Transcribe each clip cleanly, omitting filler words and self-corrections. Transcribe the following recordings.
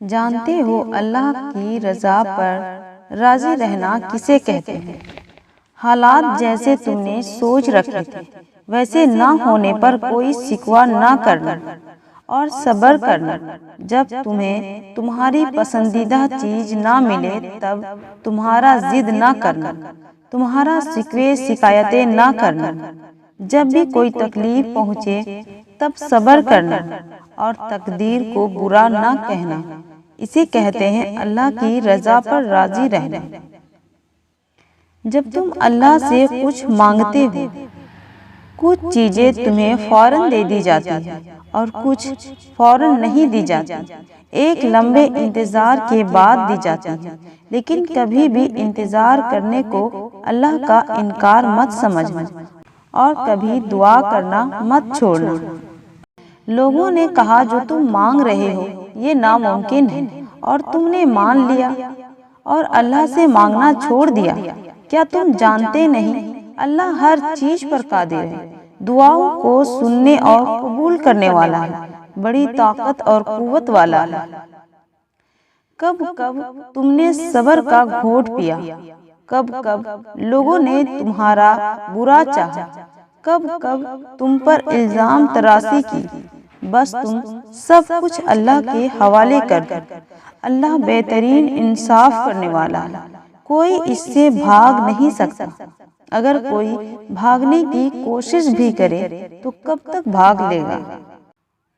جانتے ہو اللہ کی رضا پر راضی رہنا کسے کہتے ہیں؟ حالات جیسے تم نے سوچ رکھے تھے ویسے نہ ہونے پر کوئی شکوہ نہ کرنا اور صبر کرنا۔ جب تمہیں تمہاری پسندیدہ چیز نہ ملے تب تمہارا ضد نہ کرنا، تمہارا شکوے شکایتیں نہ کرنا۔ جب بھی کوئی تکلیف پہنچے تب صبر کرنا اور تقدیر کو برا نہ کہنا، اسے کہتے ہیں اللہ کی رضا پر راضی رہنا۔ جب تم اللہ سے کچھ مانگتے ہو، کچھ چیزیں تمہیں فوراً دے دی جاتی ہیں اور کچھ فوراً نہیں دی جاتی، ایک لمبے انتظار کے بعد دی جاتی ہیں، لیکن کبھی بھی انتظار کرنے کو اللہ کا انکار مت سمجھنا اور کبھی دعا کرنا مت چھوڑنا۔ لوگوں نے کہا جو تم مانگ رہے ہو یہ ناممکن ہے اور تم نے مان لیا اور اللہ سے مانگنا چھوڑ دیا۔ کیا تم جانتے نہیں اللہ ہر چیز پر قادر ہے، دعاؤں کو سننے اور قبول کرنے والا ہے، بڑی طاقت اور قوت والا ہے۔ کب کب تم نے صبر کا گھونٹ پیا، کب کب لوگوں نے تمہارا برا چاہا، کب کب تم پر الزام تراشی کی، بس تم سب کچھ اللہ کے حوالے کر دو۔ اللہ بہترین انصاف کرنے والا ہے، کوئی اس سے بھاگ نہیں سکتا۔ اگر کوئی بھاگنے کی کوشش بھی کرے تو کب تک بھاگ لے گا؟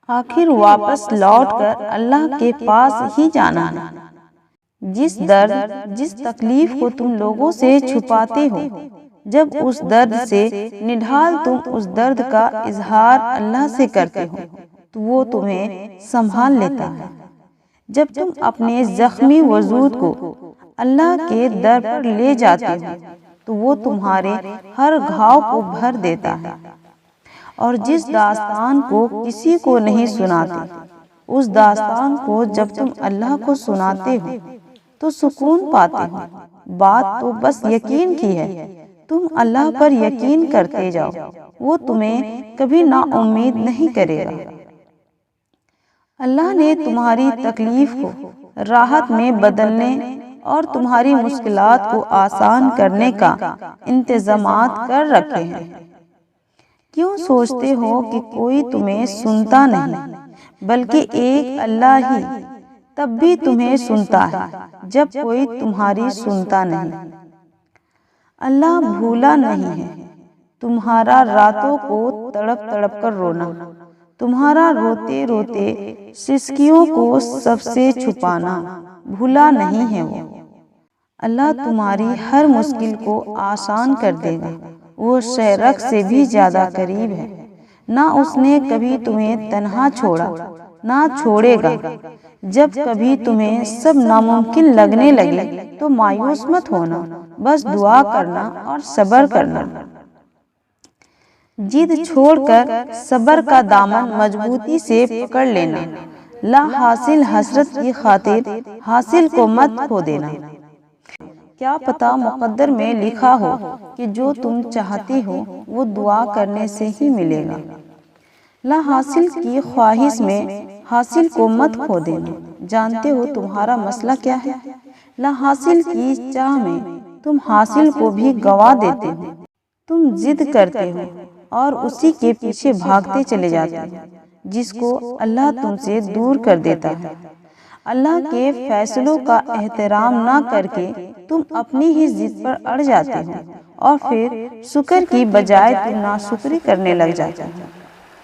آخر واپس لوٹ کر اللہ کے پاس ہی جانا ہے۔ جس درد، جس تکلیف کو تم لوگوں سے چھپاتے ہو، جب اس درد سے نڈھال تم اس درد کا اظہار اللہ سے کرتے ہو تو وہ تمہیں سنبھال لیتا ہے۔ جب تم اپنے زخمی وجود کو اللہ کے در پر لے جاتے ہو تو وہ تمہارے ہر گھاؤ کو بھر دیتا ہے، اور جس داستان کو کسی کو نہیں سناتے اس داستان کو جب تم اللہ کو سناتے ہو تو سکون پاتے ہو۔ بات تو بس یقین کی ہے، تم اللہ پر یقین کرتے جاؤ، وہ تمہیں کبھی نا امید نہیں کرے گا۔ اللہ نے تمہاری تکلیف کو راحت میں بدلنے اور تمہاری مشکلات کو آسان کرنے کا انتظامات کر رکھے ہیں۔ کیوں سوچتے ہو کہ کوئی تمہیں سنتا نہیں، بلکہ ایک اللہ ہی تب بھی تمہیں سنتا ہے جب کوئی تمہاری سنتا نہیں۔ اللہ بھولا نہیں ہے تمہارا راتوں کو تڑپ تڑپ کر رونا، تمہارا روتے روتے سسکیوں کو سب سے چھپانا بھولا نہیں ہے وہ۔ اللہ تمہاری ہر مشکل کو آسان کر دے گا، وہ شہرک سے بھی زیادہ قریب ہے۔ نہ اس نے کبھی تمہیں تنہا چھوڑا نہ چھوڑے گا۔ جب کبھی تمہیں سب ناممکن لگنے لگے تو مایوس مت ہونا، بس دعا کرنا اور صبر کرنا۔ ضد چھوڑ کر صبر کا دامن مضبوطی سے پکڑ لینا، لا حاصل حسرت کی خاطر حاصل کو مت کھو دینا۔ کیا پتہ مقدر میں لکھا ہو کہ جو تم چاہتے ہو وہ دعا کرنے سے ہی ملے گا۔ لا حاصل کی خواہش میں حاصل کو مت کھو دینا۔ جانتے ہو تمہارا مسئلہ کیا ہے؟ لا حاصل کی چاہ میں تم حاصل کو بھی گوا دیتے ہو۔ تم ضد کرتے ہو اور اسی کے پیچھے بھاگتے چلے جاتے ہو جس کو اللہ تم سے دور کر دیتا ہے۔ اللہ کے فیصلوں کا احترام نہ کر کے تم اپنی ہی ضد پر اڑ جاتے ہو اور پھر شکر کی بجائے تم ناشکری کرنے لگ جاتے ہو،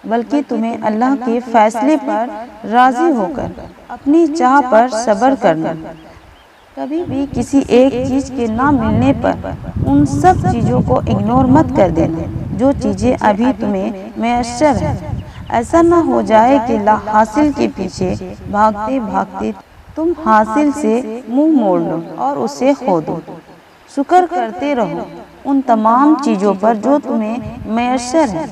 بلکہ تمہیں اللہ کے فیصلے پر راضی ہو کر اپنی چاہ پر صبر کرنا۔ کبھی بھی کسی ایک چیز کے نہ ملنے پر ان سب چیزوں کو اگنور مت کر دینا جو چیزیں ابھی تمہیں میسر ہیں۔ ایسا نہ ہو جائے کہ لا حاصل کے پیچھے بھاگتے بھاگتے تم حاصل سے منہ موڑ لو اور اسے کھو دو۔ شکر کرتے رہو ان تمام چیزوں پر جو تمہیں میسر ہیں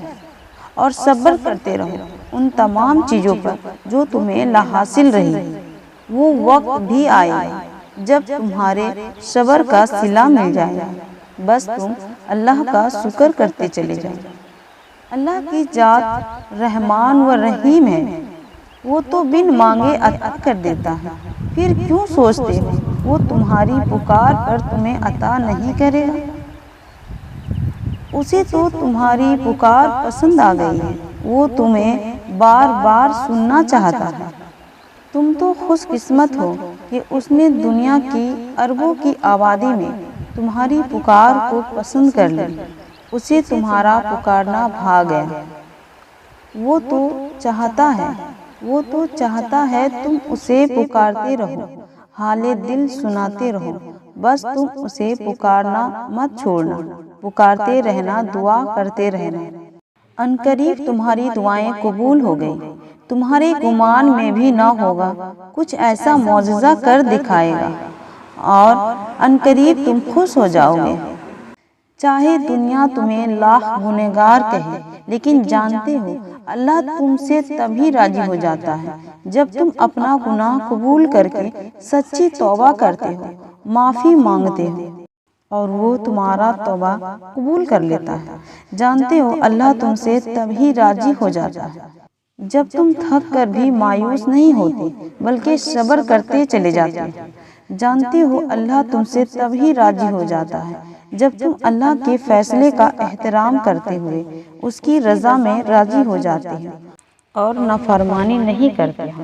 اور صبر کرتے رہو ان تمام چیزوں پر جو تمہیں لا حاصل رہی۔ وہ وقت بھی آئے گا جب تمہارے صبر کا صلہ مل جائے گا، بس تم اللہ کا شکر کرتے چلے جاؤ۔ اللہ کی ذات رحمان و رحیم ہے، وہ تو بن مانگے عطا کر دیتا ہے۔ پھر کیوں سوچتے ہو وہ تمہاری پکار پر تمہیں عطا نہیں کرے گا؟ اسے تو تمہاری پکار پسند آ گئی ہے، وہ تمہیں بار بار سننا چاہتا ہے۔ تم تو خوش قسمت ہو کہ اس نے دنیا کی اربوں کی آبادی میں تمہاری پکار کو پسند کر لی، اسے تمہارا پکارنا بھا گیا۔ وہ تو چاہتا ہے تم اسے پکارتے رہو، حال دل سناتے رہو، بس تم اسے پکارنا مت چھوڑنا، پکارتے رہنا، دعا کرتے رہنا۔ عنقریب تمہاری دعائیں قبول ہو گئی، تمہارے گمان میں بھی نہ ہوگا کچھ ایسا معجزہ کر دکھائے گا، اور عنقریب تم خوش ہو جاؤ گے۔ چاہے دنیا تمہیں لاکھ گنہگار کہے، لیکن جانتے ہو اللہ تم سے تبھی راضی ہو جاتا ہے جب تم اپنا گناہ قبول کر کے سچی توبہ کرتے ہو، معافی مانگتے ہو، اور وہ تمہارا توبہ قبول کر لیتا ہے۔ جانتے ہو اللہ تم سے تبھی راضی ہو جاتا ہے جب تم تھک کر بھی مایوس نہیں ہوتے بلکہ صبر کرتے چلے جاتے ہو۔ جانتے ہو اللہ تم سے تبھی راضی ہو جاتا ہے جب تم اللہ کے فیصلے کا احترام کرتے ہوئے اس کی رضا میں راضی ہو جاتے ہو اور نافرمانی نہیں کرتے ہو۔